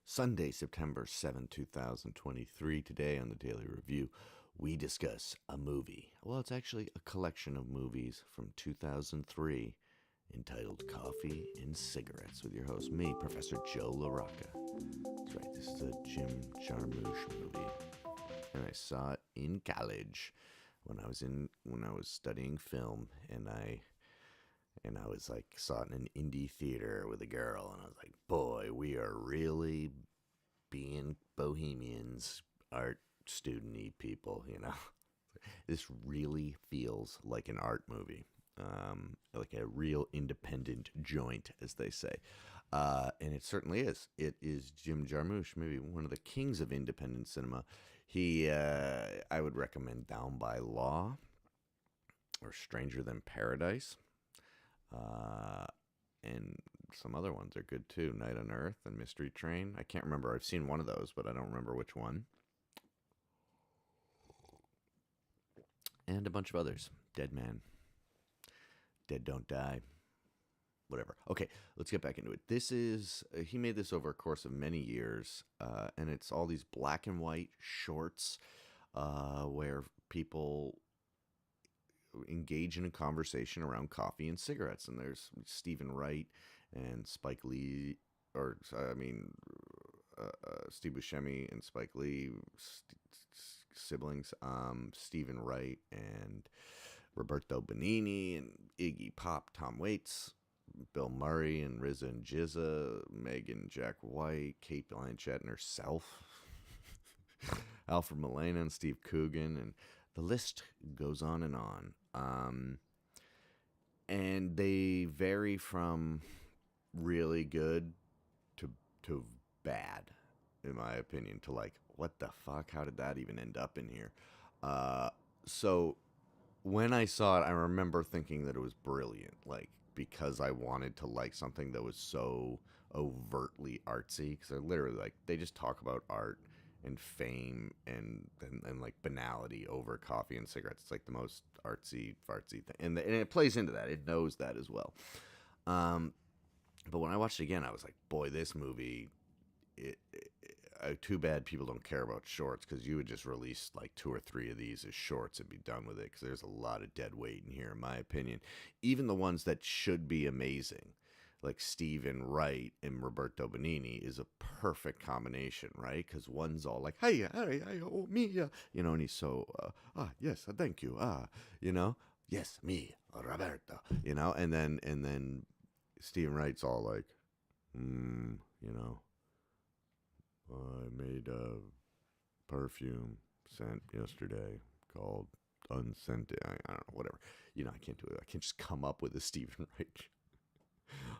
Sunday, September 7th, 2023. Today on the Daily Review, we discuss a movie. Well, it's actually a collection of movies from 2003 entitled Coffee and Cigarettes with your host, me, Professor Joe LaRocca. That's right, this is a Jim Jarmusch movie. And I saw it in college when I was studying film, and I was like, saw it in an indie theater with a girl, and I was like, boy, we are really being bohemians, art student-y people. This really feels like an art movie, like a real independent joint, as they say. And it certainly is. It is Jim Jarmusch, maybe one of the kings of independent cinema. I would recommend Down by Law or Stranger Than Paradise. And some other ones are good too. Night on Earth and Mystery Train. I can't remember. I've seen one of those, but I don't remember which one. And a bunch of others. Dead Man. Dead Don't Die. Whatever. Okay, let's get back into it. He made this over a course of many years, and it's all these black and white shorts where people engage in a conversation around coffee and cigarettes. And there's Stephen Wright and Spike Lee, Steve Buscemi and Spike Lee, siblings, Stephen Wright and Roberto Benigni and Iggy Pop, Tom Waits, Bill Murray and RZA and Jizza, Megan Jack White, Kate Blanchett and herself, Alfred Molina and Steve Coogan, and the list goes on and on. And they vary from really good to bad, in my opinion, to like, what the fuck? How did that even end up in here? So when I saw it, I remember thinking that it was brilliant, like, because I wanted to like something that was so overtly artsy, because they're literally like, they just talk about art and fame and like banality over coffee and cigarettes. It's like the most artsy fartsy thing, and it plays into that. It knows that as well. But when I watched it again, I was like, boy, this movie. Too bad people don't care about shorts, because you would just release like 2 or 3 of these as shorts and be done with it, because there's a lot of dead weight in here, in my opinion. Even the ones that should be amazing, like Stephen Wright and Roberto Benigni, is a perfect combination, right? Because one's all like, hey, oh, me, and he's so, yes, thank you, yes, me, Roberto, and then Stephen Wright's all like, I made a perfume scent yesterday called Unscented. I don't know, whatever. I can't do it. I can't just come up with a Stephen Wright.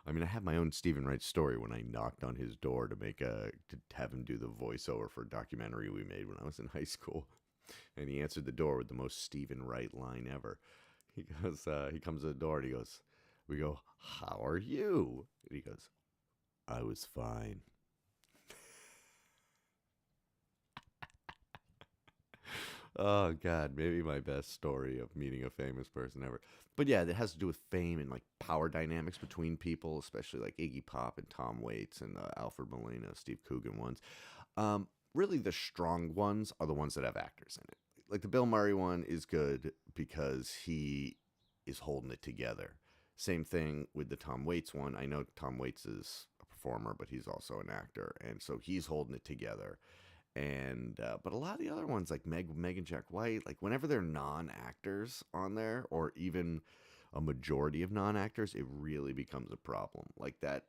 I mean, I have my own Stephen Wright story when I knocked on his door to have him do the voiceover for a documentary we made when I was in high school. And he answered the door with the most Stephen Wright line ever. He goes, he comes to the door and we go, how are you? And he goes, I was fine. Oh God, maybe my best story of meeting a famous person ever. But yeah, it has to do with fame and like power dynamics between people, especially like Iggy Pop and Tom Waits and Alfred Molina, Steve Coogan ones. Really, the strong ones are the ones that have actors in it. Like the Bill Murray one is good because he is holding it together. Same thing with the Tom Waits one. I know Tom Waits is a performer, but he's also an actor, and so he's holding it together. And but a lot of the other ones, like Megan Jack White, like whenever they're non-actors on there, or even a majority of non-actors, it really becomes a problem. Like that,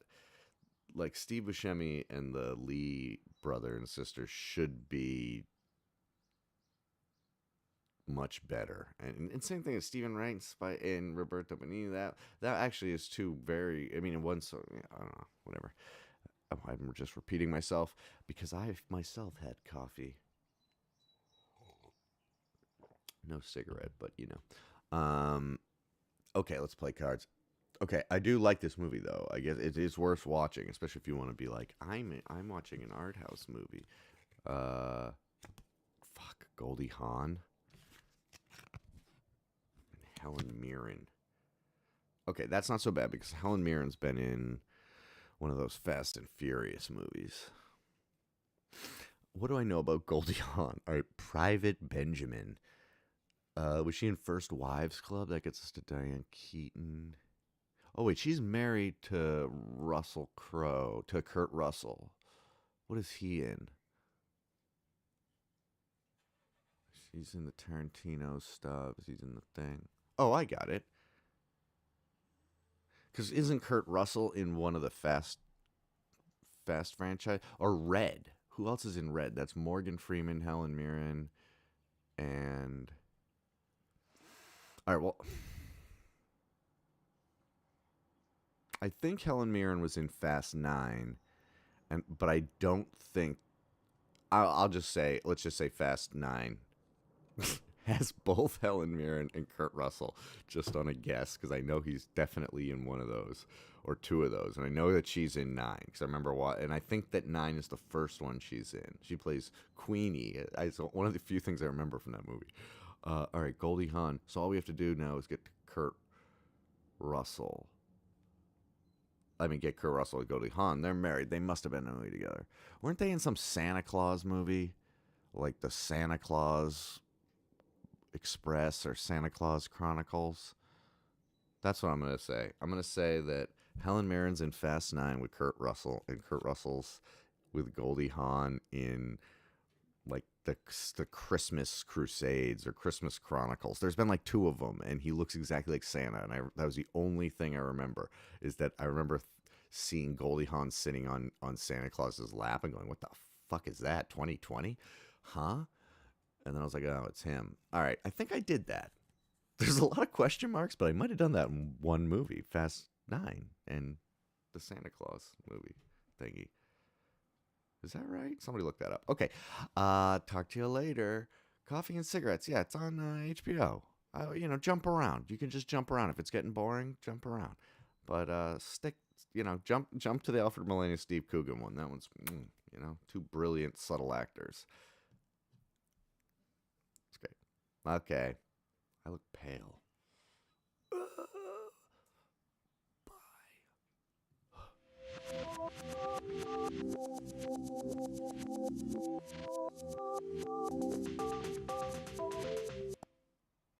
like Steve Buscemi and the Lee brother and sister should be much better, and same thing as Stephen Wright and Roberto Benigni. That actually is two very. I mean, in one, so I don't know, whatever. I'm just repeating myself because I myself had coffee. No cigarette, but Okay, let's play cards. Okay, I do like this movie though. I guess it is worth watching, especially if you want to be like, I'm watching an art house movie. Uh, Goldie Hawn and Helen Mirren. Okay, that's not so bad because Helen Mirren's been in one of those Fast and Furious movies. what do I know about Goldie Hawn? All right, Private Benjamin. Was she in First Wives Club? That gets us to Diane Keaton. Oh wait, she's married to Russell Crowe, to Kurt Russell. What is he in? She's in the Tarantino stuff. He's in the thing. Oh, I got it. Because isn't Kurt Russell in one of the Fast franchise or Red? Who else is in Red? That's Morgan Freeman, Helen Mirren, and all right. Well, I think Helen Mirren was in Fast Nine, and but I don't think. I'll just say, let's just say Fast Nine has both Helen Mirren and Kurt Russell, just on a guess, because I know he's definitely in one of those or two of those, and I know that she's in Nine because I remember what, and I think that Nine is the first one she's in. She plays Queenie. It's one of the few things I remember from that movie. All right, Goldie Hawn. So all we have to do now is get to Kurt Russell. Get Kurt Russell and Goldie Hawn. They're married. They must have been in a movie together. Weren't they in some Santa Claus movie? Like the Santa Claus Express or Santa Claus Chronicles? That's what I'm going to say. I'm going to say that Helen Mirren's in Fast 9 with Kurt Russell, and Kurt Russell's with Goldie Hawn in like the Christmas Crusades or Christmas Chronicles. There's been like two of them, and he looks exactly like Santa. And that was the only thing I remember, is that I remember seeing Goldie Hawn sitting on Santa Claus's lap and going, "What the fuck is that? 2020, huh?" And then I was like, "Oh, it's him." All right, I think I did that. There's a lot of question marks, but I might have done that in one movie, Fast 9, and the Santa Claus movie thingy. Is that right? Somebody look that up. Okay. Talk to you later. Coffee and Cigarettes. Yeah, it's on HBO. Jump around. You can just jump around. If it's getting boring, jump around. But jump to the Alfred Molina, Steve Coogan one. That one's, two brilliant, subtle actors. It's great. Okay. I look pale. Bye.